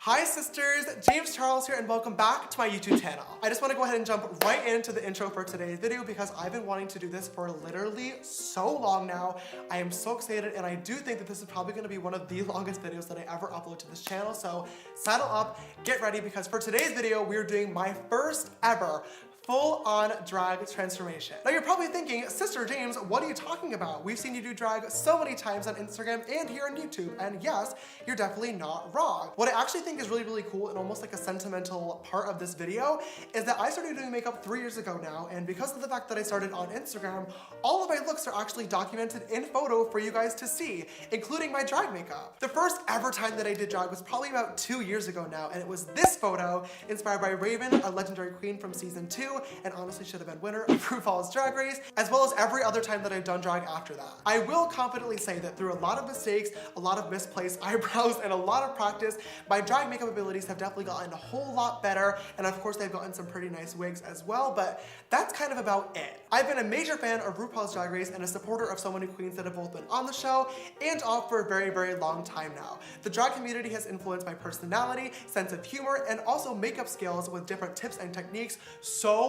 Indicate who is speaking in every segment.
Speaker 1: Hi sisters, James Charles here and welcome back to my YouTube channel. I just want to go ahead and jump right into the intro for today's video because I've been wanting to do this for literally so long now. I am so excited and I do think that this is probably going to be one of the longest videos that I ever upload to this channel. So saddle up, get ready because for today's video, we're doing my first ever full-on drag transformation. Now you're probably thinking, Sister James, what are you talking about? We've seen you do drag so many times on Instagram and here on YouTube, and yes, you're definitely not wrong. What I actually think is really, really cool and almost like a sentimental part of this video is that I started doing makeup 3 years ago now, and because of the fact that I started on Instagram, all of my looks are actually documented in photo for you guys to see, including my drag makeup. The first ever time that I did drag was probably about 2 years ago now, and it was this photo inspired by Raven, a legendary queen from season 2, and honestly should have been winner of RuPaul's Drag Race, as well as every other time that I've done drag after that. I will confidently say that through a lot of mistakes, a lot of misplaced eyebrows, and a lot of practice, my drag makeup abilities have definitely gotten a whole lot better, and of course they've gotten some pretty nice wigs as well, but that's kind of about it. I've been a major fan of RuPaul's Drag Race and a supporter of so many queens that have both been on the show and off for a very, very long time now. The drag community has influenced my personality, sense of humor, and also makeup skills with different tips and techniques so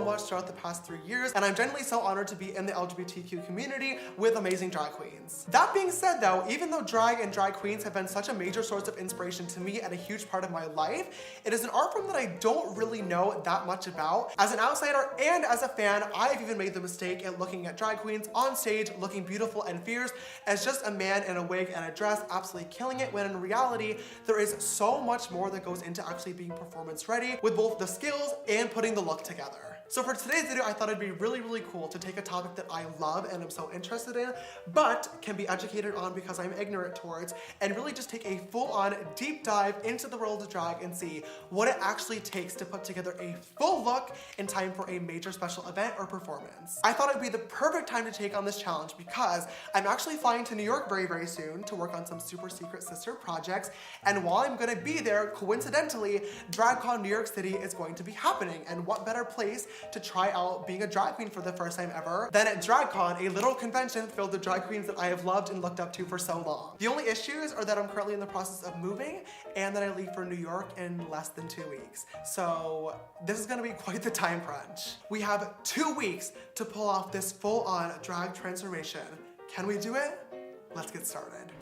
Speaker 1: much throughout the past 3 years, and I'm genuinely so honored to be in the LGBTQ community with amazing drag queens. That being said though, even though drag and drag queens have been such a major source of inspiration to me and a huge part of my life, it is an art form that I don't really know that much about. As an outsider and as a fan, I've even made the mistake at looking at drag queens on stage looking beautiful and fierce as just a man in a wig and a dress absolutely killing it, when in reality, there is so much more that goes into actually being performance ready with both the skills and putting the look together. So for today's video, I thought it'd be really, really cool to take a topic that I love and am so interested in, but can be educated on because I'm ignorant towards, and really just take a full-on deep dive into the world of drag and see what it actually takes to put together a full look in time for a major special event or performance. I thought it'd be the perfect time to take on this challenge because I'm actually flying to New York very, very soon to work on some super secret sister projects, and while I'm gonna be there, coincidentally, DragCon New York City is going to be happening, and what better place to try out being a drag queen for the first time ever than at DragCon, a little convention filled with drag queens that I have loved and looked up to for so long. The only issues are that I'm currently in the process of moving and that I leave for New York in less than 2 weeks. So this is gonna be quite the time crunch. We have 2 weeks to pull off this full-on drag transformation. Can we do it? Let's get started.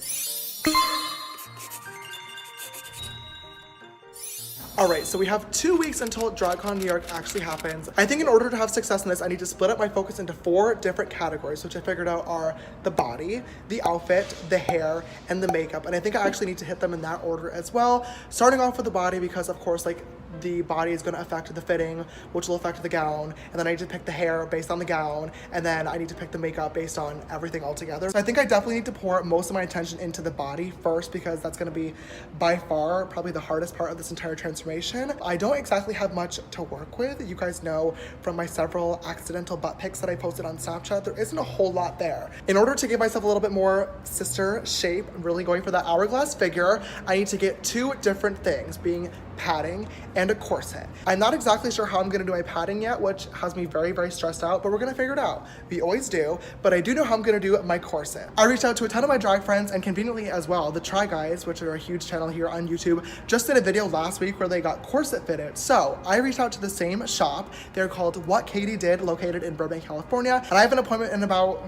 Speaker 1: Alright, so we have 2 weeks until DragCon New York actually happens. I think in order to have success in this, I need to split up my focus into 4 different categories, which I figured out are the body, the outfit, the hair, and the makeup. And I think I actually need to hit them in that order as well. Starting off with the body because, of course, like, the body is going to affect the fitting, which will affect the gown, and then I need to pick the hair based on the gown, and then I need to pick the makeup based on everything all together. So I think I definitely need to pour most of my attention into the body first because that's going to be by far probably the hardest part of this entire transformation. I don't exactly have much to work with. You guys know from my several accidental butt pics that I posted on Snapchat, there isn't a whole lot there. In order to give myself a little bit more sister shape, I'm really going for that hourglass figure, I need to get 2 different things, being padding and a corset. I'm not exactly sure how I'm gonna do my padding yet, which has me very, very stressed out, but we're gonna figure it out. We always do, but I do know how I'm gonna do my corset. I reached out to a ton of my drag friends, and conveniently as well, the Try Guys, which are a huge channel here on YouTube, just did a video last week where they got corset fitted. So I reached out to the same shop. They're called What Katie Did, located in Burbank, California, and I have an appointment in about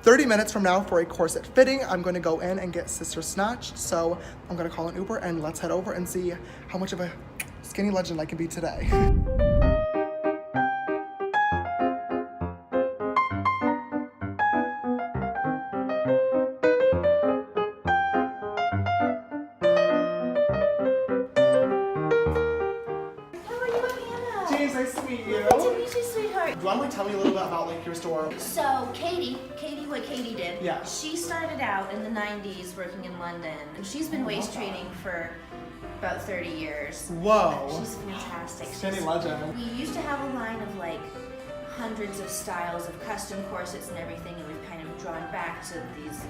Speaker 1: 30 minutes from now for a corset fitting. I'm going to go in and get sister snatched. So I'm going to call an Uber and let's head over and see how much of a skinny legend I can be today. James, nice to meet you.
Speaker 2: Nice to meet you, sweetheart.
Speaker 1: Do you want to tell me a little bit about like your store?
Speaker 2: So Katie, what Katie did,
Speaker 1: Yeah.
Speaker 2: she started out in the 90s working in London, and she's been waist training for about 30 years.
Speaker 1: Whoa.
Speaker 2: She's fantastic.
Speaker 1: Skinny legend.
Speaker 2: We used to have a line of like hundreds of styles of custom corsets and everything, and we've kind of drawn back to these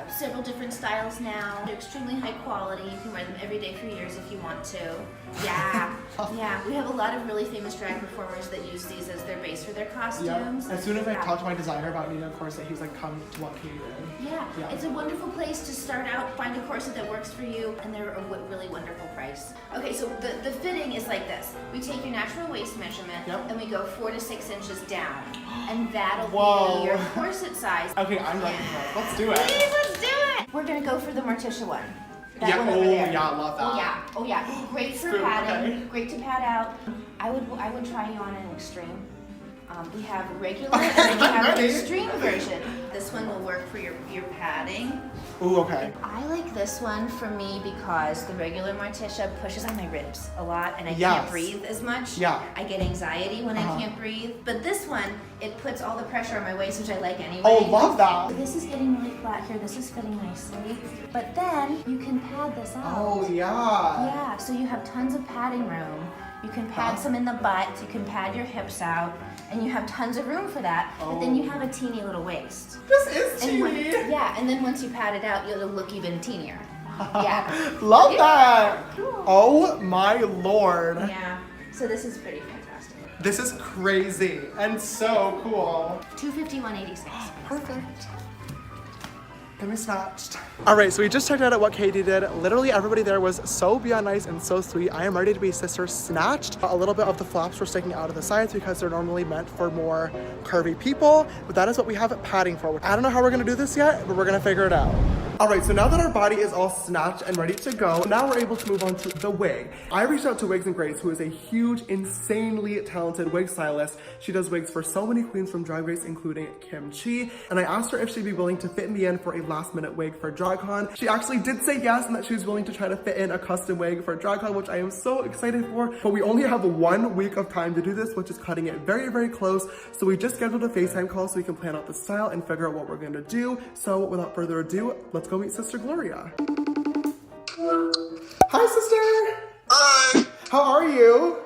Speaker 2: several different styles now. They're extremely high quality. You can wear them every day for years if you want to. Yeah, yeah. We have a lot of really famous drag performers that use these as their base for their costumes.
Speaker 1: As soon as I talked to my designer about needing a corset, he was like, come to What Katie Did.
Speaker 2: Yeah, it's a wonderful place to start out, find a corset that works for you, and they're a really wonderful nice. Okay, so the fitting is like this. We take your natural waist measurement,
Speaker 1: Yep.
Speaker 2: and we go 4 to 6 inches down. And that'll
Speaker 1: Whoa.
Speaker 2: be your corset size.
Speaker 1: Okay, I'm ready for it. Let's do it.
Speaker 2: Please, let's do it. We're gonna go for the Morticia one. That
Speaker 1: Yeah,
Speaker 2: one over
Speaker 1: oh,
Speaker 2: there.
Speaker 1: yeah, I love that.
Speaker 2: Oh yeah. Great for
Speaker 1: Screw,
Speaker 2: padding.
Speaker 1: okay.
Speaker 2: Great to pad out. I would try you on an extreme. We have regular and then we have an
Speaker 1: Ready?
Speaker 2: extreme version. This one will work for your padding.
Speaker 1: Ooh, okay.
Speaker 2: I like this one for me because the regular Morticia pushes on my ribs a lot and I
Speaker 1: Yes.
Speaker 2: can't breathe as much.
Speaker 1: Yeah.
Speaker 2: I get anxiety when I can't breathe. But this one, it puts all the pressure on my waist, which I like anyway.
Speaker 1: Oh, love that.
Speaker 2: This is getting really flat here. This is fitting nicely. But then you can pad this out.
Speaker 1: Oh, yeah.
Speaker 2: Yeah, so you have tons of padding room. You can pad some in the butt, you can pad your hips out, and you have tons of room for that. But then you have a teeny little waist.
Speaker 1: This is
Speaker 2: And
Speaker 1: teeny.
Speaker 2: yeah, and then once you pad it out, it'll look even teenier. Yeah.
Speaker 1: Love
Speaker 2: Yeah.
Speaker 1: that.
Speaker 2: Cool.
Speaker 1: Oh my lord.
Speaker 2: Yeah. So this is pretty fantastic.
Speaker 1: This is crazy and so cool.
Speaker 2: $250, $186.
Speaker 1: Perfect. Get me snatched. All right, so we just checked out what Katie did. Literally everybody there was so beyond nice and so sweet. I am ready to be sister snatched. A little bit of the flaps were sticking out of the sides because they're normally meant for more curvy people, but that is what we have padding for. I don't know how we're gonna do this yet, but we're gonna figure it out. All right, so now that our body is all snatched and ready to go, now we're able to move on to the wig. I reached out to Wigs and Grace, who is a huge, insanely talented wig stylist. She does wigs for so many queens from Drag Race, including Kim Chi, and I asked her if she'd be willing to fit me in for a last-minute wig for DragCon. She actually did say yes, and that she was willing to try to fit in a custom wig for DragCon, which I am so excited for, but we only have 1 week of time to do this, which is cutting it very, very close, so we just scheduled a FaceTime call so we can plan out the style and figure out what we're gonna do. So without further ado, let's go meet Sister Gloria. Hi, sister.
Speaker 3: Hi.
Speaker 1: How are you?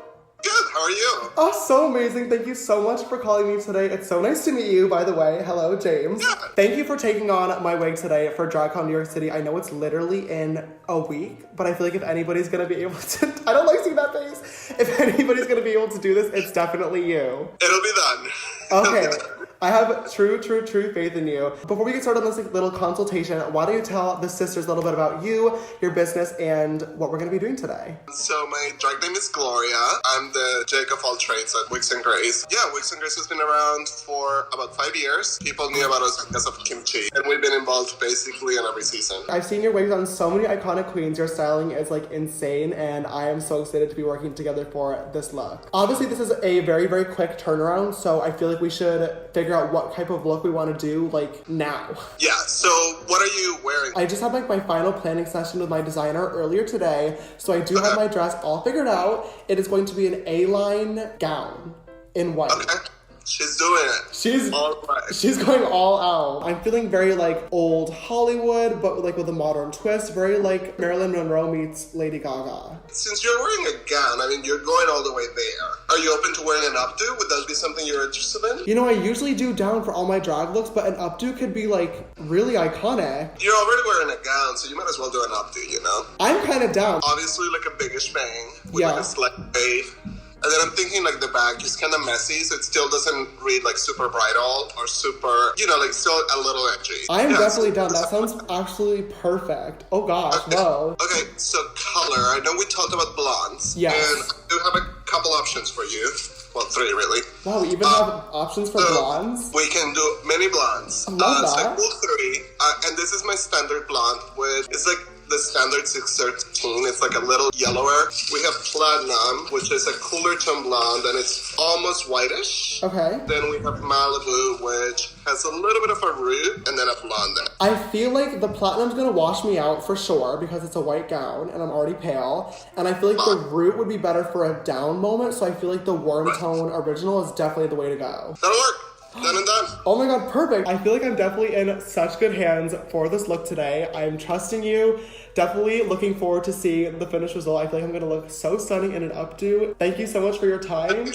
Speaker 3: Good. How are you?
Speaker 1: Oh, so amazing. Thank you so much for calling me today. It's so nice to meet you, by the way. Hello, James.
Speaker 3: Yeah.
Speaker 1: Thank you for taking on my wig today for DragCon New York City. I know it's literally in a week, but I feel like if anybody's gonna be able to, I don't like seeing that face. If anybody's gonna be able to do this, it's definitely you.
Speaker 3: It'll be done.
Speaker 1: Okay. I have true faith in you. Before we get started on this little consultation, why don't you tell the sisters a little bit about you, your business, and what we're gonna be doing today?
Speaker 3: So my drag name is Gloria. I'm the jack of all trades at Wigs and Grace. Yeah, Wigs and Grace has been around for about 5 years. People knew about us because of kimchi, and we've been involved basically in every season.
Speaker 1: I've seen your wigs on so many iconic queens. Your styling is like insane, and I am so excited to be working together for this look. Obviously, this is a very, very quick turnaround, so I feel like we should figure out what type of look we want to do like now.
Speaker 3: Yeah, so what are you wearing?
Speaker 1: I just had like my final planning session with my designer earlier today, so I do have my dress all figured out. It is going to be an A-line gown in white.
Speaker 3: Okay. She's doing it.
Speaker 1: She's
Speaker 3: all right.
Speaker 1: She's going all out. I'm feeling very like old Hollywood, but like with a modern twist. Very like Marilyn Monroe meets Lady Gaga.
Speaker 3: Since you're wearing a gown, I mean, you're going all the way there. Are you open to wearing an updo? Would that be something you're interested in?
Speaker 1: You know, I usually do down for all my drag looks, but an updo could be like really iconic.
Speaker 3: You're already wearing a gown, so you might as well do an updo, you know?
Speaker 1: I'm kind of down.
Speaker 3: Obviously, like a biggish bang with
Speaker 1: Yeah.
Speaker 3: like a slight wave. And then I'm thinking like the back is kind of messy, so it still doesn't read like super bridal or super, you know, like still a little edgy.
Speaker 1: I'm
Speaker 3: Yeah,
Speaker 1: definitely
Speaker 3: so-
Speaker 1: down. That sounds absolutely perfect. Oh gosh, whoa.
Speaker 3: Okay, so color. I know we talked about blondes.
Speaker 1: Yes.
Speaker 3: And I do have a couple options for you. Well, 3 really.
Speaker 1: Wow, we even have options for blondes.
Speaker 3: We can do mini blondes.
Speaker 1: I love
Speaker 3: So
Speaker 1: that.
Speaker 3: I pulled 3, and this is my standard blonde with, it's like the standard 613. It's like a little yellower. We have platinum, which is a cooler tone blonde, and it's almost whitish.
Speaker 1: Okay.
Speaker 3: Then we have Malibu, which has a little bit of a root, and then a blonde.
Speaker 1: I feel like the platinum's gonna wash me out for sure because it's a white gown and I'm already pale. And I feel like the root would be better for a down moment, so I feel like the warm tone original is definitely the way to go.
Speaker 3: That'll work. Done and done.
Speaker 1: Oh my god, perfect. I feel like I'm definitely in such good hands for this look today. I'm trusting you. Definitely looking forward to seeing the finished result. I feel like I'm gonna look so stunning in an updo. Thank you so much for your time.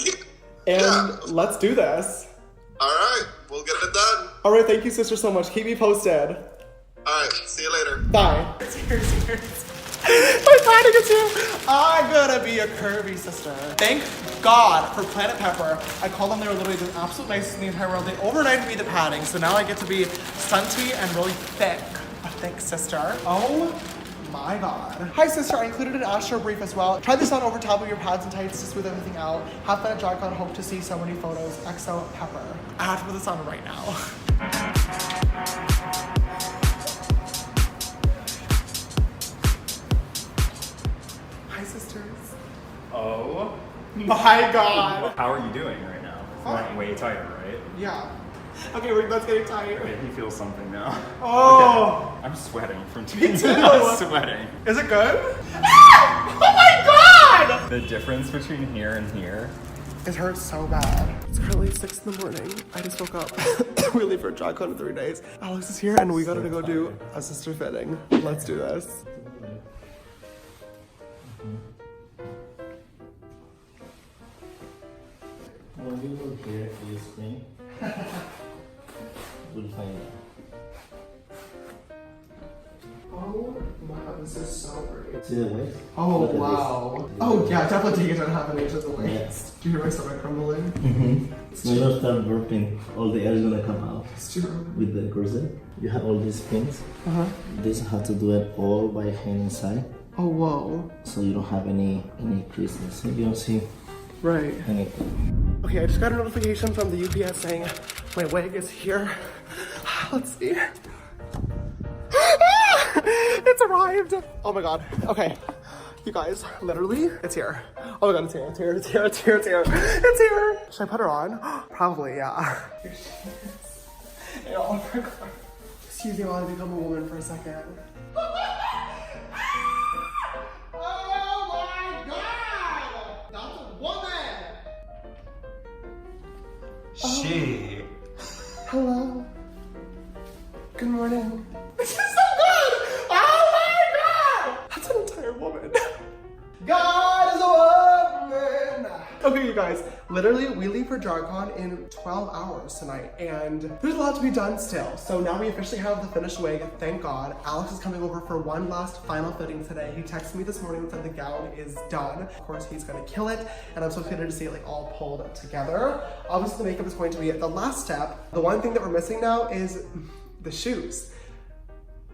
Speaker 1: And
Speaker 3: Yeah.
Speaker 1: let's do this.
Speaker 3: All right, we'll get it done.
Speaker 1: All right, thank you, sister, so much. Keep me posted.
Speaker 3: All right, see you later.
Speaker 1: Bye. My planning is here. I'm gonna be a curvy sister. Thank God for Planet Pepper. I called them, they were literally the absolute nicest in the entire world. They overnighted me the padding, so now I get to be stunty and really thick. A thick sister. Oh my god. Hi sister, I included an Astro brief as well. Try this on over top of your pads and tights to smooth everything out. Have fun at DryCon, hope to see so many photos. XO Pepper. I have to put this on right now. Hi sisters.
Speaker 4: Oh
Speaker 1: my god.
Speaker 4: How are you doing right now?
Speaker 1: Fine.
Speaker 4: Way tighter, right?
Speaker 1: Yeah. Okay, we're both getting tired.
Speaker 4: Okay, he feels something now.
Speaker 1: Oh.
Speaker 4: Okay. I'm sweating from
Speaker 1: Me too.
Speaker 4: I'm sweating.
Speaker 1: Is it good? Ah! Oh my god!
Speaker 4: The difference between here and here.
Speaker 1: It hurts so bad. It's currently 6 in the morning. I just woke up. We leave for DryCon in 3 days. Alex is here and we gotta go do a sister fitting. Let's do this.
Speaker 5: When you look here, you screen. We'll find out.
Speaker 1: Oh my god, this is so great.
Speaker 5: See the waist?
Speaker 1: Oh
Speaker 5: Look at
Speaker 1: wow. Oh yeah, definitely take it down half an inch at the waist. Do you hear my stomach crumbling?
Speaker 5: When you start burping, all the air is gonna come out.
Speaker 1: It's true.
Speaker 5: With the corset, you have all these pins. This have to do it all by hand inside,
Speaker 1: Oh whoa.
Speaker 5: so you don't have any creases. You don't see
Speaker 1: Right.
Speaker 5: anything.
Speaker 1: Okay, I just got a notification from the UPS saying my wig is here. Let's see. It's arrived. Oh my god. Okay. You guys, literally, it's here. Oh my god, it's here, it's here, it's here, it's here, it's here. It's here. Should I put her on? Probably, yeah. Here she is. In all of her glory. Excuse me while I become a woman for a second. Oh my god! That's a woman!
Speaker 4: She.
Speaker 1: Hello. Good morning. This is so good! Oh my god! That's an entire woman. God is a woman! Okay, you guys, literally, we leave for DryCon in 12 hours tonight, and there's a lot to be done still. So now we officially have the finished wig, thank God. Alex is coming over for one last final fitting today. He texted me this morning and said the gown is done. Of course, he's gonna kill it, and I'm so excited to see it like all pulled together. Obviously, the makeup is going to be the last step. The one thing that we're missing now is the shoes,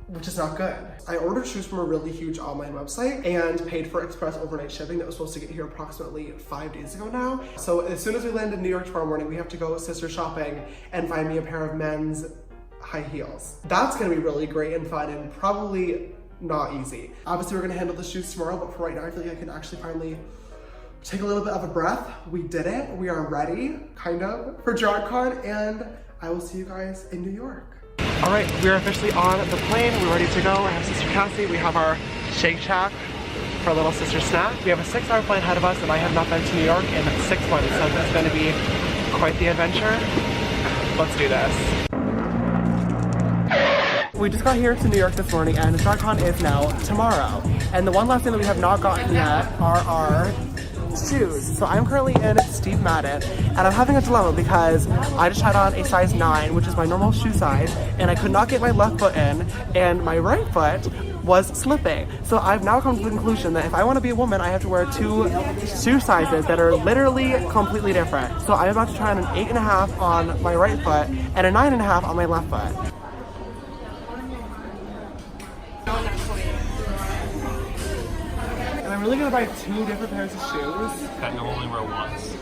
Speaker 1: which is not good. I ordered shoes from a really huge online website and paid for express overnight shipping that was supposed to get here approximately 5 days ago now. So as soon as we land in New York tomorrow morning, we have to go sister shopping and find me a pair of men's high heels. That's gonna be really great and fun and probably not easy. Obviously we're gonna handle the shoes tomorrow, but for right now I feel like I can actually finally take a little bit of a breath. We did it, we are ready, kind of, for DryCon, and I will see you guys in New York. All right, we are officially on the plane. We're ready to go. I have Sister Cassie. We have our Shake Shack for a little sister snack. We have a 6-hour flight ahead of us, and I have not been to New York in 6 months, so this is going to be quite the adventure. Let's do this. We just got here to New York this morning, and DryCon is now tomorrow. And the one last thing that we have not gotten yet are our shoes. So I'm currently in Steve Madden, and I'm having a dilemma because I just tried on a size 9, which is my normal shoe size, and I could not get my left foot in, and my right foot was slipping. So I've now come to the conclusion that if I want to be a woman, I have to wear 2 shoe sizes that are literally completely different. So I'm about to try on an 8.5 on my right foot and a 9.5 on my left foot. I'm really gonna buy 2 different pairs of shoes.
Speaker 4: That you'll only wear once.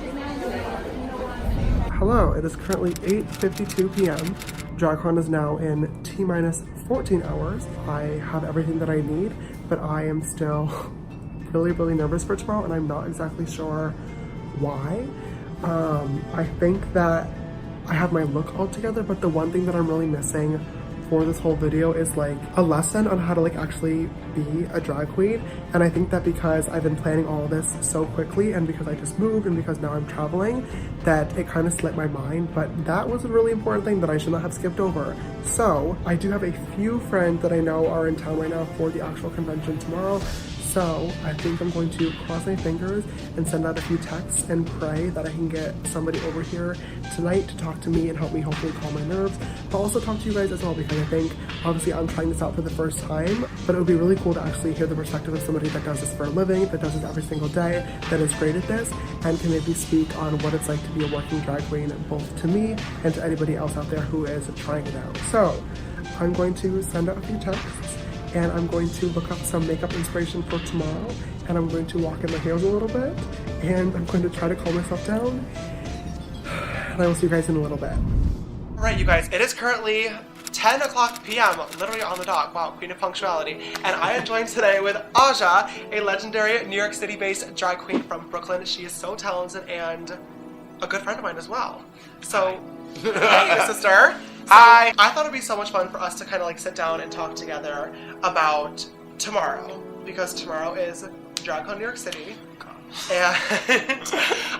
Speaker 1: Hello, it is currently 8:52 p.m. DryCon is now in T-minus 14 hours. I have everything that I need, but I am still really nervous for tomorrow, and I'm not exactly sure why. I think that I have my look all together, but the one thing that I'm really missing for this whole video is like a lesson on how to like actually be a drag queen. And I think that because I've been planning all of this so quickly, and because I just moved, and because now I'm traveling, that it kind of slipped my mind. But that was a really important thing that I should not have skipped over. So I do have a few friends that I know are in town right now for the actual convention tomorrow. So I think I'm going to cross my fingers and send out a few texts and pray that I can get somebody over here tonight to talk to me and help me hopefully calm my nerves, but also talk to you guys as well, because I think obviously I'm trying this out for the first time, but it would be really cool to actually hear the perspective of somebody that does this for a living, that does this every single day, that is great at this, and can maybe speak on what it's like to be a working drag queen, both to me and to anybody else out there who is trying it out. So I'm going to send out a few texts and I'm going to look up some makeup inspiration for tomorrow, and I'm going to walk in my heels a little bit, and I'm going to try to calm myself down, and I will see you guys in a little bit. Alright, you guys, it is currently 10 o'clock p.m., literally on the dot. Wow, queen of punctuality. And I am joined today with Aja, a legendary New York City-based drag queen from Brooklyn. She is so talented and a good friend of mine as well. So, hey, sister. Hi. I thought it'd be so much fun for us to kind of like sit down and talk together about tomorrow, because tomorrow is DragCon New York City. And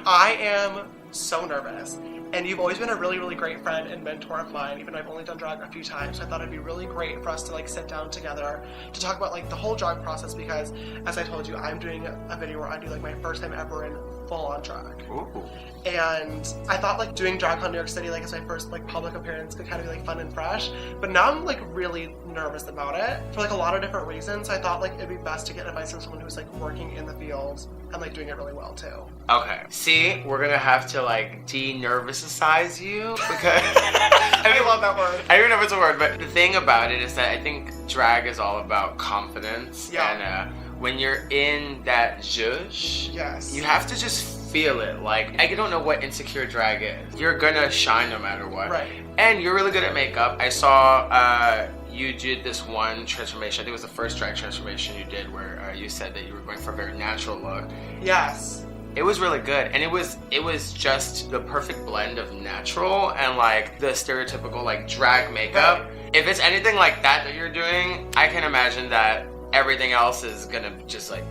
Speaker 1: I am so nervous. And you've always been a really, really great friend and mentor of mine, even though I've only done drag a few times. So I thought it'd be really great for us to like sit down together to talk about like the whole drag process, because as I told you, I'm doing a video where I do like my first time ever in full-on drag.
Speaker 4: Ooh.
Speaker 1: And I thought like doing DragCon New York City like as my first like public appearance could kind of be like fun and fresh, but now I'm like really nervous about it for like a lot of different reasons. So I thought like it'd be best to get advice from someone who's like working in the field and like doing it really well too.
Speaker 6: Okay. See, we're gonna have to like de-nervousize you because
Speaker 1: I love that word.
Speaker 6: I don't even know if it's a word, but the thing about it is that I think drag is all about confidence.
Speaker 1: Yeah.
Speaker 6: And when you're in that zhuzh,
Speaker 1: Yes.
Speaker 6: you have to just feel it. Like, I don't know what insecure drag is. You're gonna shine no matter what.
Speaker 1: Right.
Speaker 6: And you're really good at makeup. I saw you did this one transformation. I think it was the first drag transformation you did where you said that you were going for a very natural look.
Speaker 1: Yes.
Speaker 6: It was really good, and it was just the perfect blend of natural and like the stereotypical like drag makeup.
Speaker 1: Right.
Speaker 6: If it's anything like that you're doing, I can imagine that everything else is gonna just like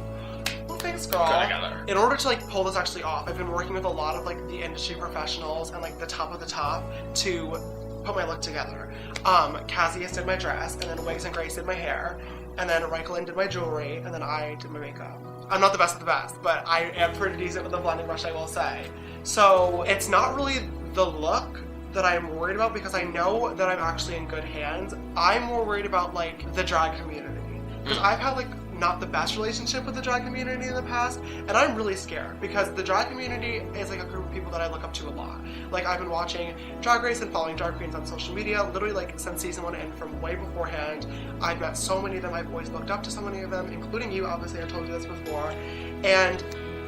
Speaker 1: Well, thanks, girl.
Speaker 6: go together.
Speaker 1: In order to like pull this actually off, I've been working with a lot of like the industry professionals and like the top of the top to put my look together. Cassius did my dress, and then Wigs and Grace did my hair, and then Reichel did my jewelry, and then I did my makeup. I'm not the best of the best, but I am pretty decent with the blending brush, I will say. So it's not really the look that I'm worried about, because I know that I'm actually in good hands. I'm more worried about like the drag community, because I've had like not the best relationship with the drag community in the past, and I'm really scared because the drag community is like a group of people that I look up to a lot. Like, I've been watching Drag Race and following drag queens on social media literally like since season 1 and from way beforehand. I've met so many of them. I've always looked up to so many of them, including you. Obviously, I told you this before. And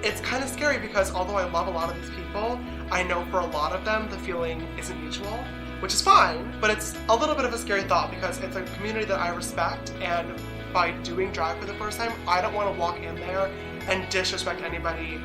Speaker 1: it's kind of scary because although I love a lot of these people, I know for a lot of them the feeling isn't mutual, which is fine, but it's a little bit of a scary thought because it's a community that I respect, and by doing drag for the first time, I don't want to walk in there and disrespect anybody.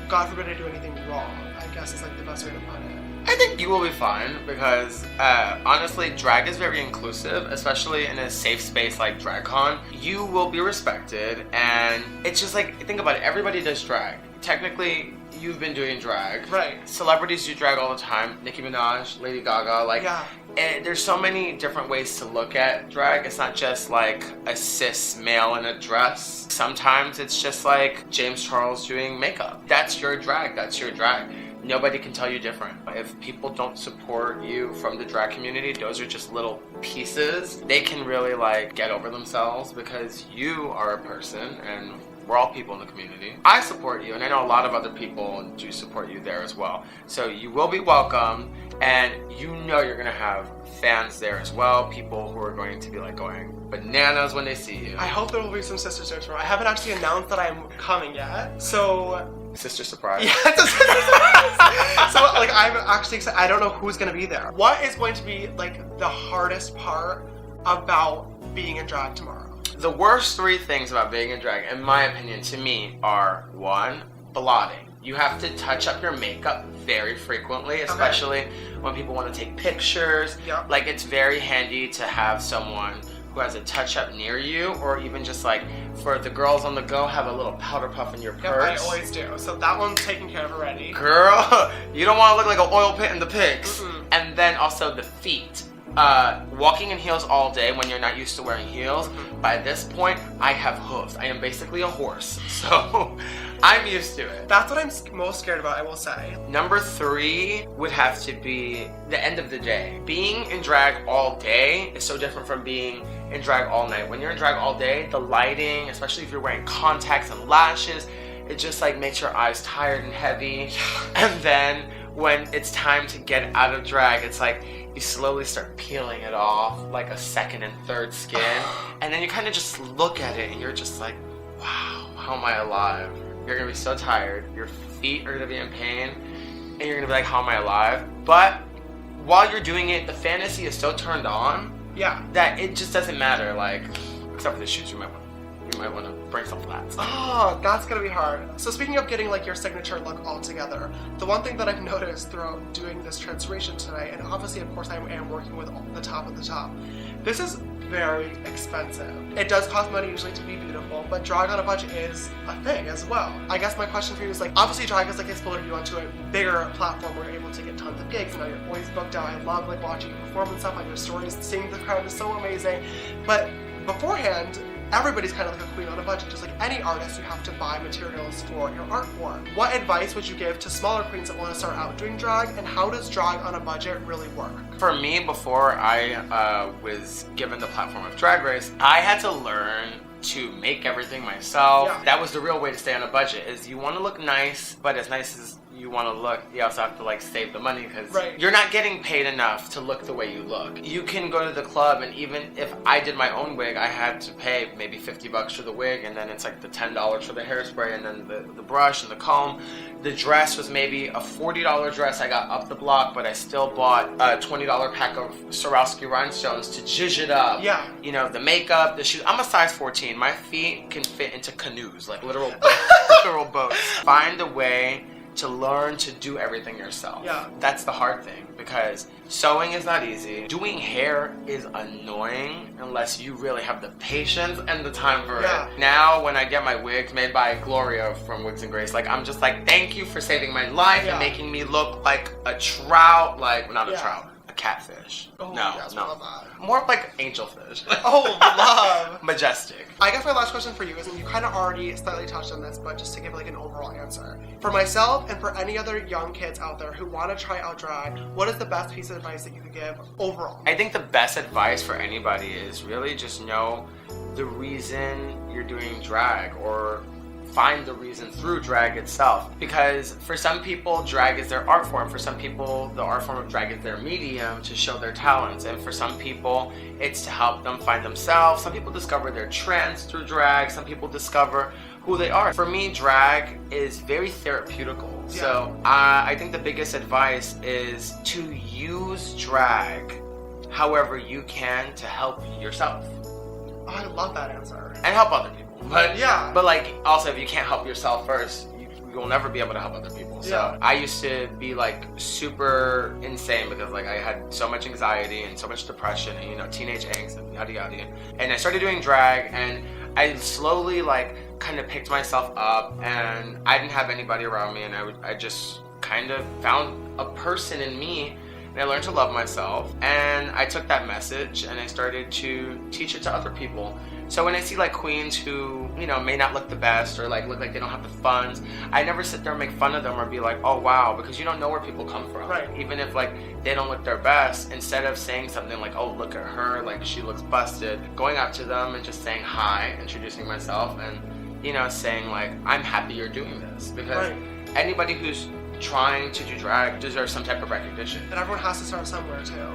Speaker 1: God forbid I do anything wrong, I guess is like the best way to put it.
Speaker 6: I think you will be fine because honestly, drag is very inclusive, especially in a safe space like DragCon. You will be respected, and it's just like, think about it, everybody does drag. Technically, you've been doing drag.
Speaker 1: Right.
Speaker 6: Celebrities do drag all the time. Nicki Minaj, Lady Gaga, like,
Speaker 1: Yeah.
Speaker 6: and there's so many different ways to look at drag. It's not just like a cis male in a dress. Sometimes it's just like James Charles doing makeup. That's your drag, that's your drag. Nobody can tell you different. If people don't support you from the drag community, those are just little pieces. They can really like get over themselves because you are a person and we're all people in the community. I support you, and I know a lot of other people do support you there as well. So you will be welcome, and you know you're gonna have fans there as well. People who are going to be like going bananas when they see you.
Speaker 1: I hope there will be some sister search tomorrow. I haven't actually announced that I'm coming yet, so
Speaker 6: Sister surprise.
Speaker 1: yeah, it's a sister surprise. So like I'm actually excited. I don't know who's gonna be there. What is going to be like the hardest part about being in drag tomorrow?
Speaker 6: The worst 3 things about being in drag, in my opinion, to me, are 1, blotting. You have to touch up your makeup very frequently, especially when people want to take pictures.
Speaker 1: Yep.
Speaker 6: Like, it's very handy to have someone who has a touch-up near you, or even just like, for the girls on the go, have a little powder puff in your
Speaker 1: Yep,
Speaker 6: purse.
Speaker 1: I always do. So that one's taken care of already.
Speaker 6: Girl, you don't want to look like an oil pit in the pics.
Speaker 1: Mm-mm.
Speaker 6: And then also the feet. Walking in heels all day when you're not used to wearing heels, by this point, I have hooves. I am basically a horse, so I'm used to it.
Speaker 1: That's what I'm most scared about, I will say.
Speaker 6: Number 3 would have to be the end of the day. Being in drag all day is so different from being in drag all night. When you're in drag all day, the lighting, especially if you're wearing contacts and lashes, it just like makes your eyes tired and heavy. And then when it's time to get out of drag, it's like you slowly start peeling it off, like a second and third skin, and then you kind of just look at it and you're just like, wow, how am I alive? You're gonna be so tired, your feet are gonna be in pain, and you're gonna be like, how am I alive? But while you're doing it, the fantasy is so turned on that it just doesn't matter, like, except for the shoes, you might want to bring some flats.
Speaker 1: Oh, that's gonna be hard. So speaking of getting like your signature look all together, the one thing that I've noticed throughout doing this transformation tonight, and obviously of course I am working with the top of the top, this is very expensive. It does cost money usually to be beautiful, but drag on a budget is a thing as well. I guess my question for you is like, obviously drag has like exploded you onto a bigger platform where you're able to get tons of gigs and now you're always booked out. I love like watching you perform and stuff on your stories, seeing the crowd is so amazing. But beforehand, everybody's kind of like a queen on a budget. Just like any artist, you have to buy materials for your art form. What advice would you give to smaller queens that want to start out doing drag, and how does drag on a budget really work?
Speaker 6: For me, before I was given the platform of Drag Race, I had to learn to make everything myself.
Speaker 1: Yeah.
Speaker 6: That was the real way to stay on a budget, is you want to look nice, but as nice as you want to look, you also have to like save the money because you're not getting paid enough to look the way you look. You can go to the club, and even if I did my own wig, I had to pay maybe $50 for the wig, and then it's like the $10 for the hairspray, and then the brush and the comb. The dress was maybe a $40 dress I got up the block, but I still bought a $20 pack of Swarovski rhinestones to zhuzh it up.
Speaker 1: Yeah.
Speaker 6: You know, the makeup, the shoes. I'm a size 14. My feet can fit into canoes, like literal boats. Find a way to learn to do everything yourself.
Speaker 1: Yeah.
Speaker 6: That's the hard thing, because sewing is not easy. Doing hair is annoying unless you really have the patience and the time for it. Now when I get my wigs made by Gloria from Wigs and Grace, like I'm just like, thank you for saving my life and making me look like a trout, like not a trout, a catfish.
Speaker 1: Oh,
Speaker 6: no,
Speaker 1: yes,
Speaker 6: no.
Speaker 1: love that.
Speaker 6: More like angelfish.
Speaker 1: Oh, love.
Speaker 6: Majestic.
Speaker 1: I guess my last question for you is, and you kind of already slightly touched on this, but just to give like an overall answer. For myself and for any other young kids out there who want to try out drag, what is the best piece of advice that you could give overall?
Speaker 6: I think the best advice for anybody is really just know the reason you're doing drag, or find the reason through drag itself. Because for some people, drag is their art form. For some people, the art form of drag is their medium to show their talents. And for some people, it's to help them find themselves. Some people discover their trends through drag. Some people discover who they are. For me, drag is very therapeutical.
Speaker 1: Yeah.
Speaker 6: So I think the biggest advice is to use drag however you can to help yourself.
Speaker 1: Oh, I love that answer.
Speaker 6: And help other people. But
Speaker 1: yeah.
Speaker 6: But like, also, if you can't help yourself first, you'll never be able to help other people. So I used to be like super insane because like I had so much anxiety and so much depression and, you know, teenage angst and yada yada. And I started doing drag, and I slowly like kind of picked myself up, and I didn't have anybody around me, and I just kind of found a person in me, and I learned to love myself. And I took that message and I started to teach it to other people. So when I see like queens who, you know, may not look the best or like look like they don't have the funds, I never sit there and make fun of them or be like, oh wow, because you don't know where people come from.
Speaker 1: Right.
Speaker 6: Even if like they don't look their best, instead of saying something like, oh look at her, like she looks busted, going up to them and just saying hi, introducing myself, and, you know, saying like, I'm happy you're doing this. Because anybody who's trying to do drag deserves some type of recognition.
Speaker 1: And everyone has to start somewhere too.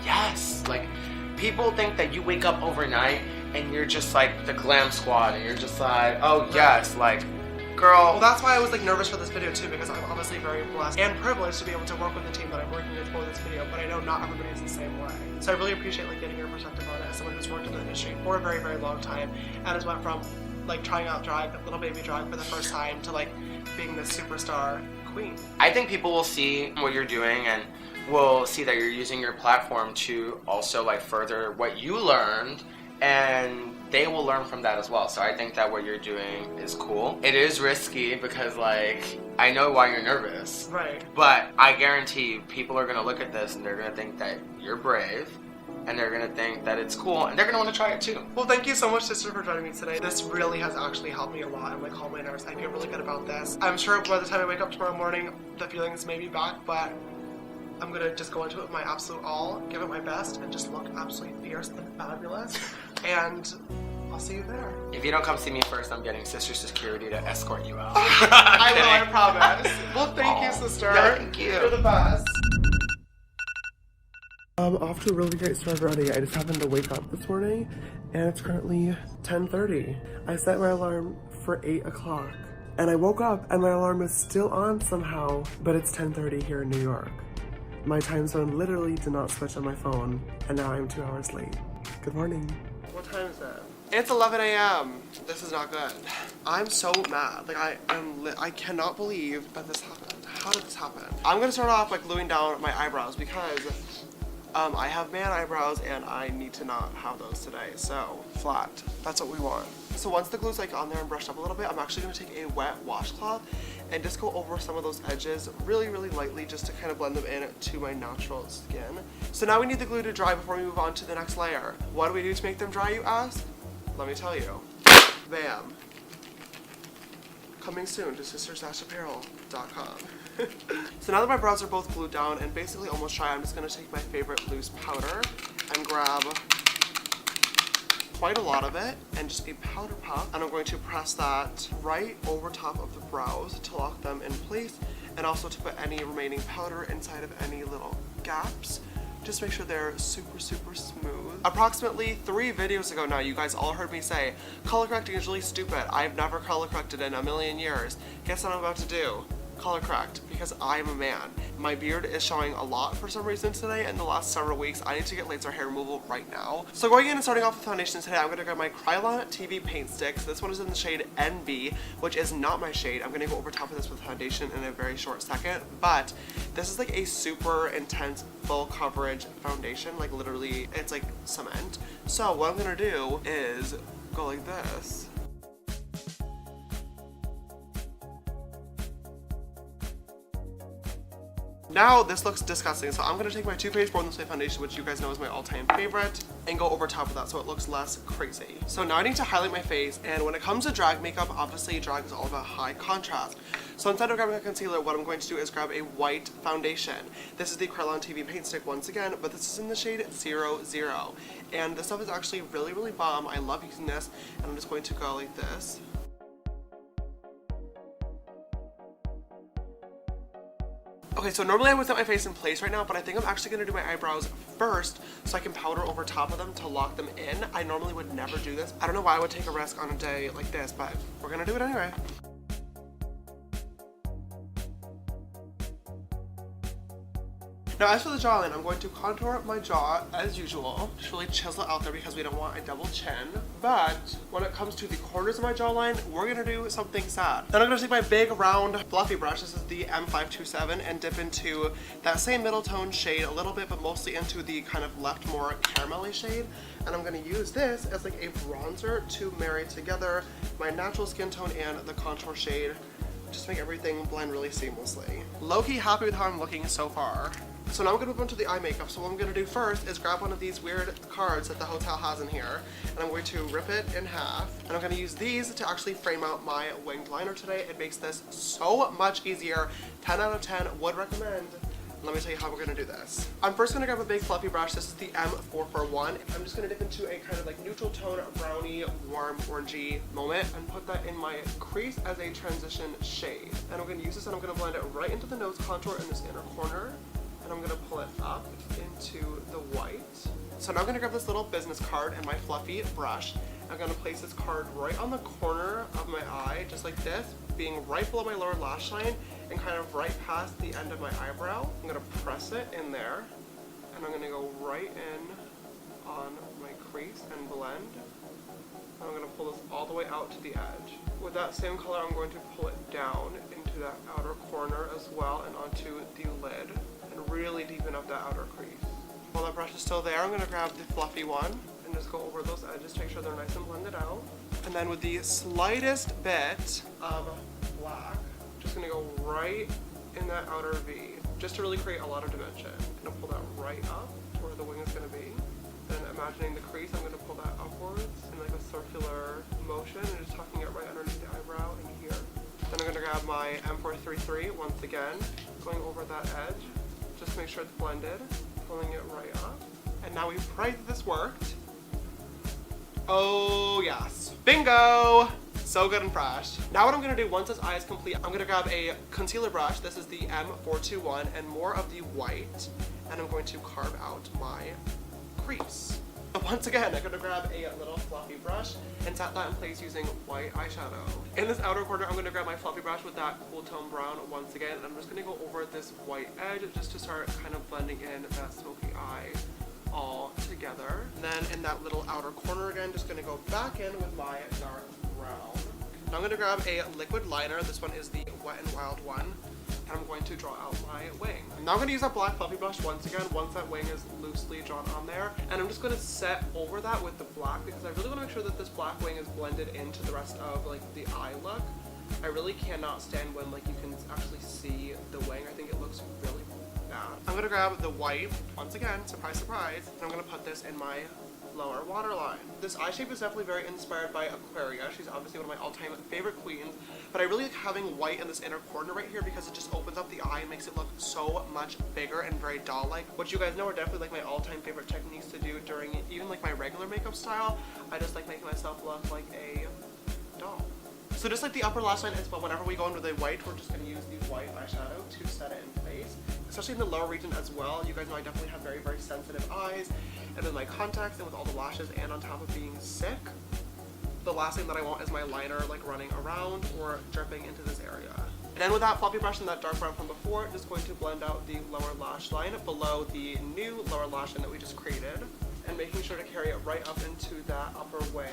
Speaker 6: Yes, like people think that you wake up overnight and you're just like the glam squad, and you're just like, oh yes, like, girl.
Speaker 1: Well, that's why I was like nervous for this video too, because I'm obviously very blessed and privileged to be able to work with the team that I'm working with for this video, but I know not everybody is the same way. So I really appreciate like getting your perspective on it as someone who's worked in the industry for a very, very long time and has went from like trying out drag, little baby drag for the first time, to like being this superstar queen.
Speaker 6: I think people will see what you're doing and will see that you're using your platform to also like further what you learned, and they will learn from that as well. So I think that what you're doing is cool. It is risky because like, I know why you're nervous.
Speaker 1: Right.
Speaker 6: But I guarantee you, people are gonna look at this and they're gonna think that you're brave, and they're gonna think that it's cool, and they're gonna wanna try it too.
Speaker 1: Well, thank you so much, sister, for joining me today. This really has actually helped me a lot and like calm my nerves. I feel really good about this. I'm sure by the time I wake up tomorrow morning, the feelings may be back, but I'm gonna just go into it with my absolute all, give it my best, and just look absolutely fierce and fabulous. And I'll see you there.
Speaker 6: If you don't come see me first, I'm getting sister security to escort you out.
Speaker 1: I will, I promise. Well, thank you, sister.
Speaker 6: Thank you.
Speaker 1: You're the best. I'm off to a really great start already. I just happened to wake up this morning and it's currently 10:30. I set my alarm for 8 o'clock and I woke up and my alarm is still on somehow, but it's 10:30 here in New York. My time zone literally did not switch on my phone and now I'm 2 hours late. Good morning. What time is it? It's 11 a.m. This is not good. I'm so mad. Like I cannot believe that this happened. How did this happen? I'm gonna start off by gluing down my eyebrows because I have man eyebrows and I need to not have those today. So flat, that's what we want. So once the glue's like on there and brushed up a little bit, I'm actually gonna take a wet washcloth and just go over some of those edges really, really lightly just to kind of blend them in to my natural skin. So now we need the glue to dry before we move on to the next layer. What do we do to make them dry, you ask? Let me tell you. Bam. Coming soon to sistersapparel.com. So now that my brows are both glued down and basically almost dry, I'm just going to take my favorite loose powder and grab quite a lot of it and just a powder puff, and I'm going to press that right over top of the brows to lock them in place and also to put any remaining powder inside of any little gaps. Just make sure they're super, super smooth. Approximately 3 videos ago now, you guys all heard me say, color correcting is really stupid. I've never color corrected in a million years. Guess what I'm about to do? Color correct, because I'm a man. My beard is showing a lot for some reason today in the last several weeks. I need to get laser hair removal right now. So going in and starting off with foundation today, I'm gonna grab my Krylon TV paint sticks. This one is in the shade NB, which is not my shade. I'm gonna go over top of this with foundation in a very short second, but this is like a super intense full coverage foundation. Like literally, it's like cement. So what I'm gonna do is go like this. Now this looks disgusting, so I'm gonna take my Too Faced Born This Way foundation, which you guys know is my all-time favorite, and go over top of that so it looks less crazy. So now I need to highlight my face, and when it comes to drag makeup, obviously drag is all about high contrast. So instead of grabbing a concealer, what I'm going to do is grab a white foundation. This is the Krylon TV paint stick once again, but this is in the shade 00. And this stuff is actually really, really bomb. I love using this, and I'm just going to go like this. Okay, so normally I would set my face in place right now, but I think I'm actually gonna do my eyebrows first so I can powder over top of them to lock them in. I normally would never do this. I don't know why I would take a risk on a day like this, but we're gonna do it anyway. Now as for the jawline, I'm going to contour my jaw as usual. Just really chisel it out there because we don't want a double chin. But when it comes to the corners of my jawline, we're gonna do something sad. Then I'm gonna take my big round fluffy brush, this is the M527, and dip into that same middle tone shade a little bit, but mostly into the kind of left more caramelly shade. And I'm gonna use this as like a bronzer to marry together my natural skin tone and the contour shade. Just make everything blend really seamlessly. Low-key happy with how I'm looking so far. So now I'm gonna move on to the eye makeup. So what I'm gonna do first is grab one of these weird cards that the hotel has in here, and I'm going to rip it in half. And I'm gonna use these to actually frame out my winged liner today. It makes this so much easier. 10 out of 10, would recommend. Let me tell you how we're gonna do this. I'm first gonna grab a big fluffy brush. This is the M441. I'm just gonna dip into a kind of like neutral tone, browny, warm, orangey moment and put that in my crease as a transition shade. And I'm gonna use this and I'm gonna blend it right into the nose contour in this inner corner. And I'm gonna pull it up into the white. So now I'm gonna grab this little business card and my fluffy brush. I'm gonna place this card right on the corner of my eye, just like this, being right below my lower lash line and kind of right past the end of my eyebrow. I'm gonna press it in there and I'm gonna go right in on my crease and blend. And I'm gonna pull this all the way out to the edge. With that same color, I'm going to pull it down into that outer corner as well and onto the lid and really deepen up that outer crease. While that brush is still there, I'm gonna grab the fluffy one and just go over those edges to make sure they're nice and blended out. And then with the slightest bit of black, just gonna go right in that outer V, just to really create a lot of dimension. I'm gonna pull that right up to where the wing is gonna be. Then imagining the crease, I'm gonna pull that upwards in like a circular motion and just tucking it right underneath the eyebrow and here. Then I'm gonna grab my M433 once again, going over that edge, just to make sure it's blended, pulling it right up. And now we've prayed that this worked. Oh yes. Bingo! So good and fresh. Now what I'm gonna do once this eye is complete, I'm gonna grab a concealer brush. This is the M421 and more of the white. And I'm going to carve out my crease. But once again, I'm gonna grab a little fluffy brush and set that in place using white eyeshadow. In this outer corner, I'm gonna grab my fluffy brush with that cool tone brown once again. And I'm just gonna go over this white edge just to start kind of blending in that smoky eye all together. And then in that little outer corner again, just gonna go back in with my dark brown. Now I'm gonna grab a liquid liner. This one is the Wet n Wild one. And I'm going to draw out my wing. Now I'm gonna use that black fluffy brush once again, once that wing is loosely drawn on there. And I'm just gonna set over that with the black because I really wanna make sure that this black wing is blended into the rest of like the eye look. I really cannot stand when like you can actually see the wing. I think it looks really bad. I'm gonna grab the white, once again, surprise, surprise, and I'm gonna put this in my lower waterline. This eye shape is definitely very inspired by Aquaria. She's obviously one of my all-time favorite queens, but I really like having white in this inner corner right here because it just opens up the eye and makes it look so much bigger and very doll-like, which you guys know are definitely like my all-time favorite techniques to do during even like my regular makeup style. I just like making myself look like a doll. So just like the upper lash line is, but whenever we go into the white, we're just going to use the white eyeshadow to set it in place, especially in the lower region as well. You guys know I definitely have very, very sensitive eyes, and with my contacts and with all the lashes and on top of being sick, the last thing that I want is my liner like running around or dripping into this area. And then with that fluffy brush and that dark brown from before, just going to blend out the lower lash line below the new lower lash line that we just created, and making sure to carry it right up into that upper wing.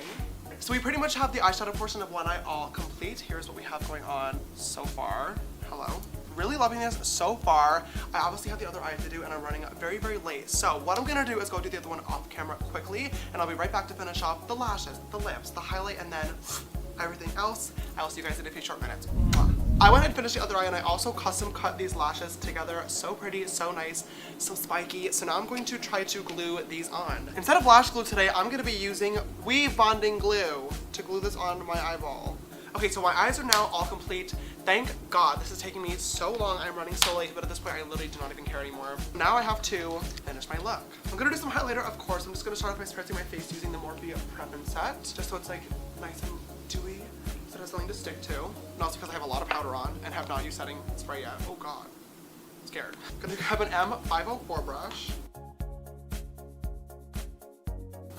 Speaker 1: So we pretty much have the eyeshadow portion of one eye all complete. Here's what we have going on so far. Hello. Really loving this so far. I obviously have the other eye to do and I'm running very, very late. So what I'm gonna do is go do the other one off camera quickly, and I'll be right back to finish off the lashes, the lips, the highlight, and then everything else. I will see you guys in a few short minutes. Mwah. I went ahead and finished the other eye, and I also custom cut these lashes together. So pretty, so nice, so spiky. So now I'm going to try to glue these on. Instead of lash glue today, I'm gonna be using weave bonding glue to glue this on my eyeball. Okay, so my eyes are now all complete. Thank God, this is taking me so long. I'm running so late, but at this point, I literally do not even care anymore. Now I have to finish my look. I'm gonna do some highlighter, of course. I'm just gonna start off by spritzing my face using the Morphe Prep and Set, just so it's like nice and dewy, so it has something to stick to. And also because I have a lot of powder on and have not used setting spray yet. Oh God, I'm scared. I'm gonna grab an M504 brush.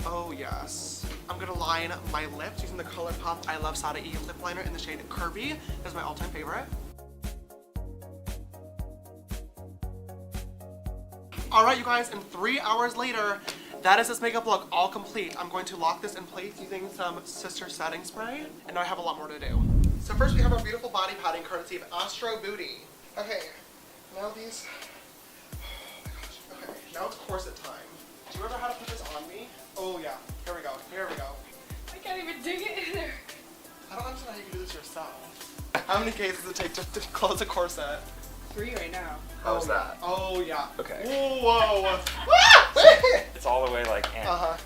Speaker 1: Oh yes. I'm gonna line my lips using the ColourPop I Love Sada E lip liner in the shade Curvy. That's my all-time favorite. All right, you guys, and 3 hours later, that is this makeup look all complete. I'm going to lock this in place using some Sister setting spray, and now I have a lot more to do. So first we have our beautiful body padding courtesy of Astro Booty. Okay, now these, oh my gosh, okay, now it's corset time. Do you remember how to put this on me? Oh yeah, here we go, here we go.
Speaker 2: I can't even dig it in there.
Speaker 1: I don't understand how you can do this yourself. How many cases does it take to close a corset?
Speaker 2: 3 right now.
Speaker 4: How's that?
Speaker 1: Oh yeah.
Speaker 4: Okay.
Speaker 1: Whoa.
Speaker 4: It's all the way like in.
Speaker 1: Uh-huh.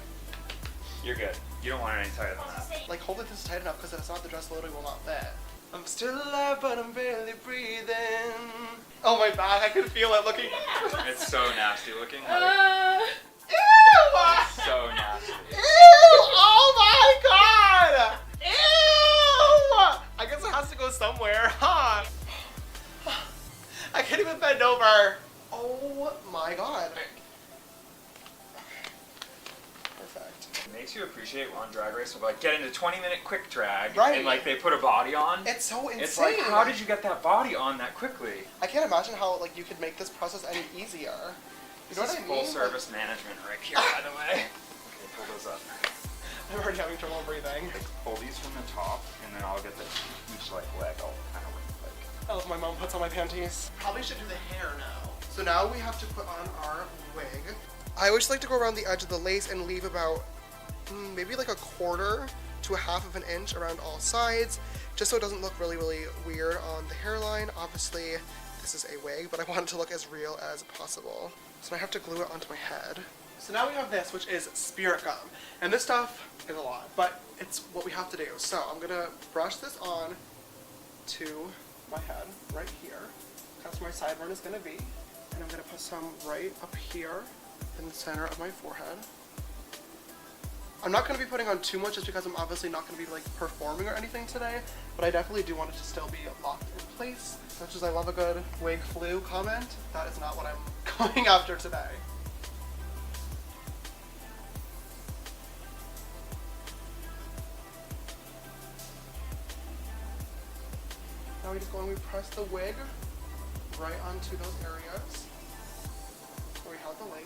Speaker 4: You're good. You don't want it any tighter than that.
Speaker 1: Like hold it just tight enough because if it's not, the dress literally will not fit. I'm still alive, but I'm barely breathing. Oh my back, I can feel it looking.
Speaker 4: It's so nasty looking.
Speaker 1: Ew!
Speaker 4: So nasty.
Speaker 1: Ew! Oh my God! Ew! I guess it has to go somewhere, huh? I can't even bend over. Oh my God. Perfect.
Speaker 4: It makes you appreciate on Drag Race, like get into 20-minute quick drag,
Speaker 1: Right.
Speaker 4: and like they put a body on.
Speaker 1: It's so insane.
Speaker 4: It's like, how did you get that body on that quickly?
Speaker 1: I can't imagine how like you could make this process any easier. You know
Speaker 4: This
Speaker 1: what
Speaker 4: is
Speaker 1: I mean?
Speaker 4: full service management right here, by the way. Okay, pull those up.
Speaker 1: I'm already having trouble breathing.
Speaker 4: Pull these from the top, and then I'll get each like leg. I'll kind of like.
Speaker 1: I love my mom puts on my panties. Probably should do the hair now. So now we have to put on our wig. I always like to go around the edge of the lace and leave about maybe like a 1/4 to 1/2 of an inch around all sides, just so it doesn't look really, really weird on the hairline. Obviously, this is a wig, but I want it to look as real as possible. So I have to glue it onto my head. So now we have this, which is spirit gum. And this stuff is a lot, but it's what we have to do. So I'm gonna brush this on to my head right here. That's where my sideburn is gonna be. And I'm gonna put some right up here in the center of my forehead. I'm not going to be putting on too much just because I'm obviously not going to be like performing or anything today, but I definitely do want it to still be locked in place. As much as I love a good wig flu comment, that is not what I'm going after today. Now we just go and we press the wig right onto those areas where we have the lace.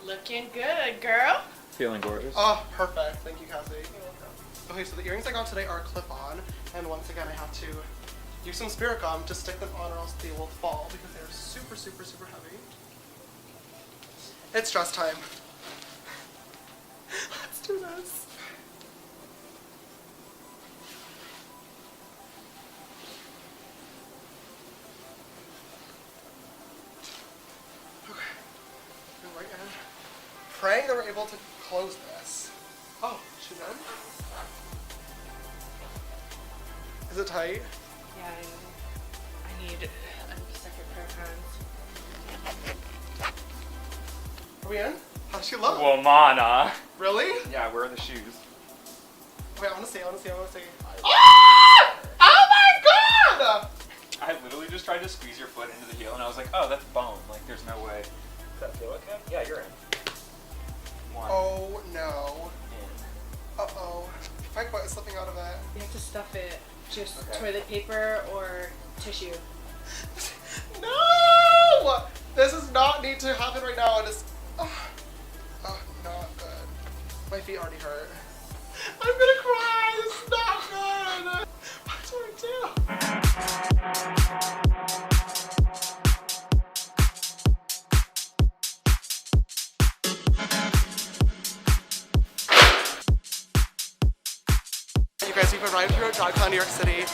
Speaker 7: Looking good, girl.
Speaker 4: Feeling gorgeous.
Speaker 1: Oh, perfect. Thank you, Cassie. Okay, so the earrings I got today are clip-on, and once again I have to use some spirit gum to stick them on or else they will fall because they're super, super, super heavy. It's dress time. Let's do this. Okay, go right in. Praying that we're able to close this. Oh, she's in? Is it tight?
Speaker 7: Yeah, I need a second pair of hands.
Speaker 1: Are we in? How does she look?
Speaker 4: Well, Mana.
Speaker 1: Really?
Speaker 4: Yeah, where are the shoes?
Speaker 1: Wait, I wanna see. Ah! Oh my god!
Speaker 4: I literally just tried to squeeze your foot into the heel, and I was like, oh, that's bone. Like, there's no way. Does that feel okay? Yeah, you're in. One.
Speaker 1: Oh no.
Speaker 4: In.
Speaker 1: Uh-oh. My foot is slipping out of it.
Speaker 7: You have to stuff it. Just
Speaker 4: Okay.
Speaker 7: toilet paper or tissue.
Speaker 1: No! This does not need to happen right now. It is not good. My feet already hurt. I'm gonna cry. This is not good. What do I do? You guys, we've arrived here at DragCon New York City.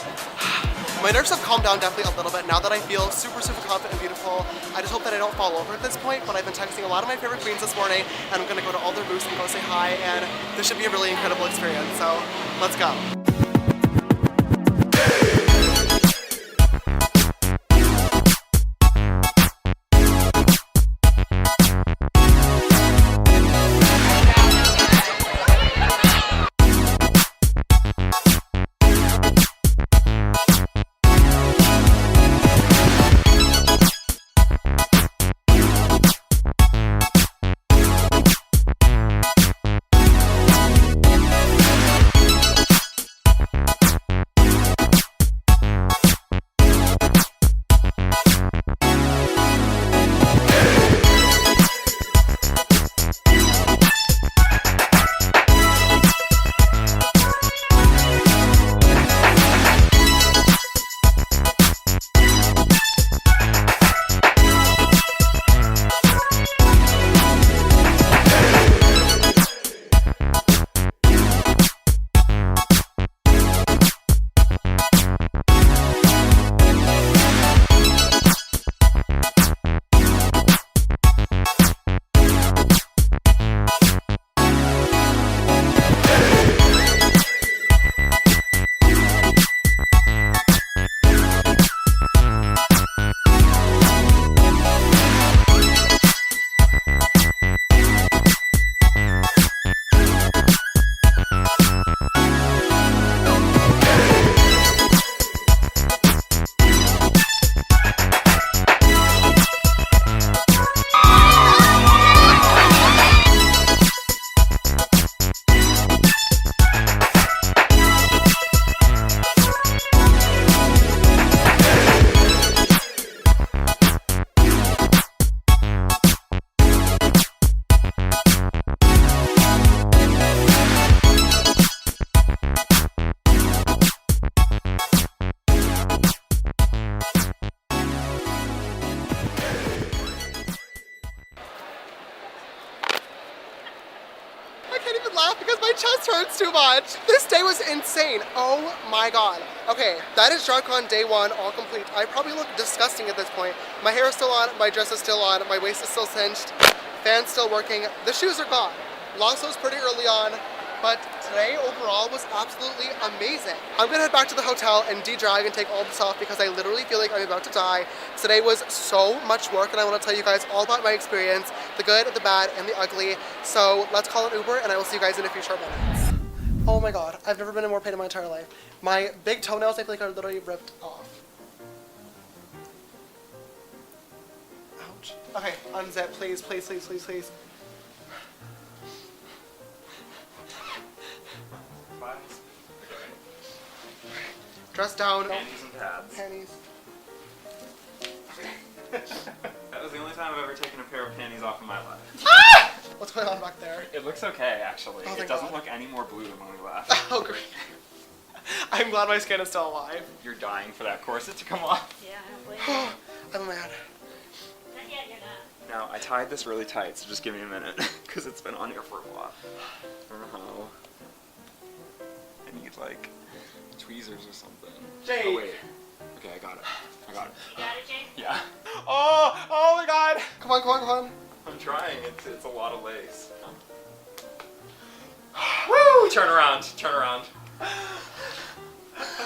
Speaker 1: My nerves have calmed down definitely a little bit now that I feel super, super confident and beautiful. I just hope that I don't fall over at this point, but I've been texting a lot of my favorite queens this morning, and I'm gonna go to all their booths and go say hi, and this should be a really incredible experience, so let's go. chest hurts too much. This day was insane. Oh my god. Okay, that is DragCon day one, all complete. I probably look disgusting at this point. My hair is still on, my dress is still on, my waist is still cinched, fan's still working. The shoes are gone. Lost those pretty early on. but today overall was absolutely amazing. I'm gonna head back to the hotel and de-drag and take all this off because I literally feel like I'm about to die. Today was so much work and I want to tell you guys all about my experience, the good, the bad, and the ugly. So let's call an Uber and I will see you guys in a few short minutes. Oh my god, I've never been in more pain in my entire life. My big toenails I feel like are literally ripped off. Ouch. Okay, unzip, please, please, please, please, please. Dress down.
Speaker 4: Panties and pads.
Speaker 1: Panties.
Speaker 4: That was the only time I've ever taken a pair of panties off in my life.
Speaker 1: Ah! What's going on back there?
Speaker 4: It looks okay, actually.
Speaker 1: Oh,
Speaker 4: It
Speaker 1: thank
Speaker 4: doesn't
Speaker 1: God.
Speaker 4: look any more blue than when we left.
Speaker 1: Oh, great. I'm glad my skin is still alive.
Speaker 4: You're dying for that corset to come off.
Speaker 7: Yeah, I
Speaker 1: I'm mad.
Speaker 7: Not yet, you're not.
Speaker 4: Now, I tied this really tight, so just give me a minute, because it's been on here for a while. I don't know how. I need, like, tweezers or something.
Speaker 1: Jake.
Speaker 4: Oh, wait. Okay, I got it. I got it.
Speaker 7: You got it, Jake?
Speaker 4: Yeah.
Speaker 1: Oh my god. Come on, come on, come on.
Speaker 4: I'm trying. It's a lot of lace. Woo! Turn around. Turn around.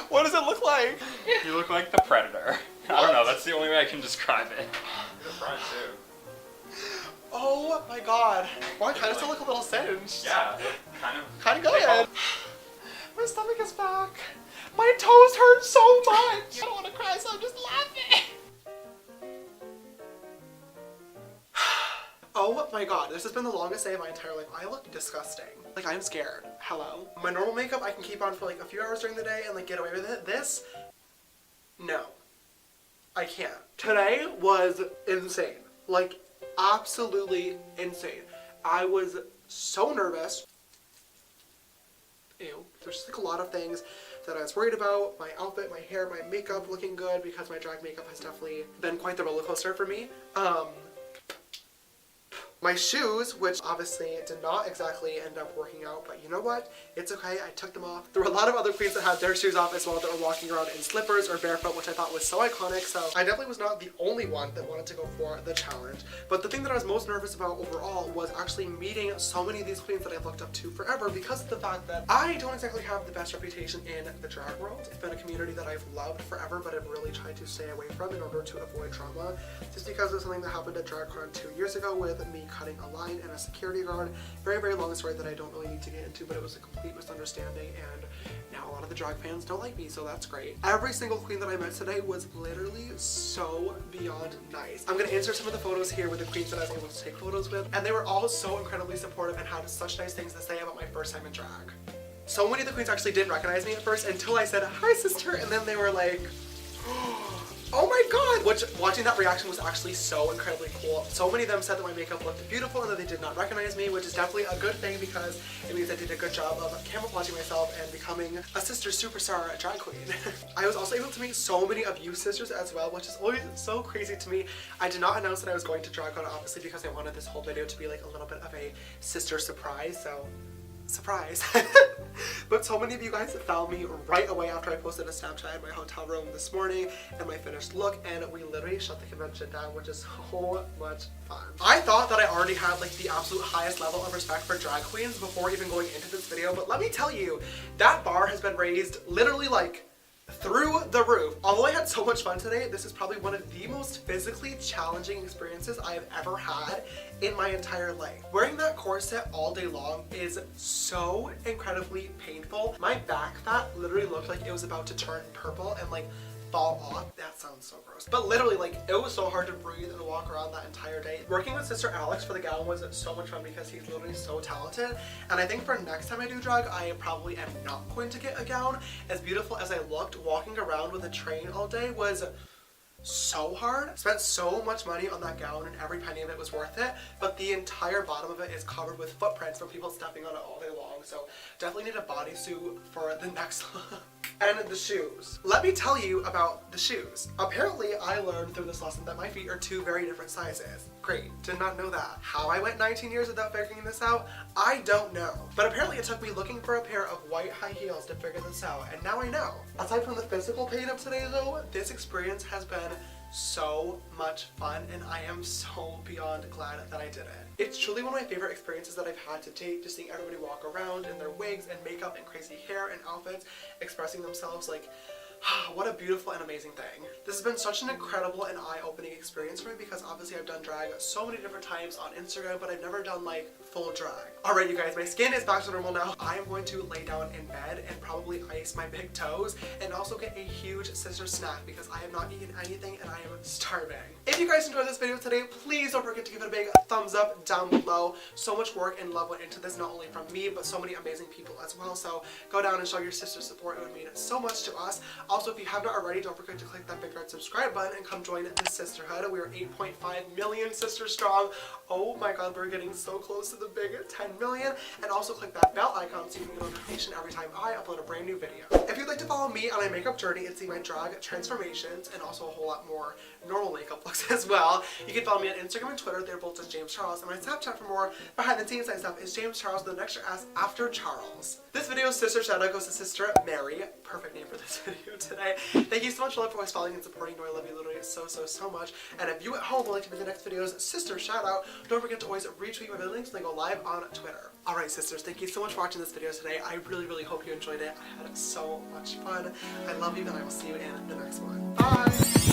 Speaker 1: What does it look like?
Speaker 4: You look like the Predator. I don't know. That's the only way I can describe it. The front too.
Speaker 1: Oh my god. Well, I kind of still look a little singed.
Speaker 4: Yeah. Kind of.
Speaker 1: Kind of good. My stomach is back. My toes hurt so much. I don't want to cry, so I'm just laughing. Oh my god, this has been the longest day of my entire life. I look disgusting. Like, I'm scared. Hello? My normal makeup I can keep on for like a few hours during the day and like get away with it. This, no. I can't. Today was insane. Like, absolutely insane. I was so nervous. Ew. There's just like a lot of things that I was worried about. My outfit, my hair, my makeup looking good because my drag makeup has definitely been quite the roller coaster for me. My shoes, which obviously did not exactly end up working out, but you know what? It's okay, I took them off. There were a lot of other queens that had their shoes off as well that were walking around in slippers or barefoot, which I thought was so iconic, so I definitely was not the only one that wanted to go for the challenge. But the thing that I was most nervous about overall was actually meeting so many of these queens that I looked up to forever because of the fact that I don't exactly have the best reputation in the drag world. It's been a community that I've loved forever, but I've really tried to stay away from in order to avoid drama, just because of something that happened at DragCon 2 years ago with me cutting a line and a security guard. Very, very long story that I don't really need to get into, but it was a complete misunderstanding, and now a lot of the drag fans don't like me, so that's great. Every single queen that I met today was literally so beyond nice. I'm gonna insert some of the photos here with the queens that I was able to take photos with, and they were all so incredibly supportive and had such nice things to say about my first time in drag. So many of the queens actually didn't recognize me at first until I said, "Hi, sister," and then they were like, oh my god! Which, watching that reaction was actually so incredibly cool. So many of them said that my makeup looked beautiful and that they did not recognize me, which is definitely a good thing because it means I did a good job of camouflaging myself and becoming a sister superstar drag queen. I was also able to meet so many of you sisters as well, which is always so crazy to me. I did not announce that I was going to DragCon, obviously, because I wanted this whole video to be like a little bit of a sister surprise, so surprise. But so many of you guys found me right away after I posted a Snapchat in my hotel room this morning and my finished look, and we literally shut the convention down, which is so much fun. I thought that I already had like the absolute highest level of respect for drag queens before even going into this video, but let me tell you, that bar has been raised literally like through the roof. Although I had so much fun today, this is probably one of the most physically challenging experiences I have ever had in my entire life. Wearing that corset all day long is so incredibly painful. My back fat literally looked like it was about to turn purple and like fall off. That sounds so gross. But literally, like, it was so hard to breathe and walk around that entire day. Working with Sister Alex for the gown was so much fun because he's literally so talented. And I think for next time I do drag, I probably am not going to get a gown. As beautiful as I looked, walking around with a train all day was so hard. Spent so much money on that gown and every penny of it was worth it, but the entire bottom of it is covered with footprints from people stepping on it all day long, so definitely need a bodysuit for the next look. And the shoes. Let me tell you about the shoes. Apparently I learned through this lesson that my feet are two very different sizes. Great, did not know that. How I went 19 years without figuring this out, I don't know. But apparently it took me looking for a pair of white high heels to figure this out, and now I know. Aside from the physical pain of today though, this experience has been so much fun, and I am so beyond glad that I did it. It's truly one of my favorite experiences that I've had to date, just seeing everybody walk around in their wigs and makeup and crazy hair and outfits, expressing themselves. Like, what a beautiful and amazing thing. This has been such an incredible and eye-opening experience for me because obviously I've done drag so many different times on Instagram, but I've never done like full drag. Alright you guys, my skin is back to normal now. I am going to lay down in bed and probably ice my big toes and also get a huge sister snack because I have not eaten anything and I am starving. If you guys enjoyed this video today, please don't forget to give it a big thumbs up down below. So much work and love went into this, not only from me, but so many amazing people as well. So go down and show your sister support. It would mean so much to us. Also, if you have not already, don't forget to click that big red subscribe button and come join this sisterhood. We are 8.5 million sisters strong. Oh my god, we're getting so close to the big 10 million. And also click that bell icon so you can get a notification every time I upload a brand new video. If you'd like to follow me on my makeup journey and see my drag transformations and also a whole lot more normal makeup looks as well, you can follow me on Instagram and Twitter. They're both as James Charles. And my Snapchat for more behind the scenes stuff is James Charles with an extra S after Charles. This video's sister shout out goes to Sister Mary. Perfect name for this video today. Thank you so much for always following and supporting. I love you literally so much. And if you at home would like to be the next video's sister shout out, don't forget to always retweet my video links when they go live on Twitter. Alright sisters, thank you so much for watching this video today. I really hope you enjoyed it. I had so much fun. I love you and I will see you in the next one. Bye!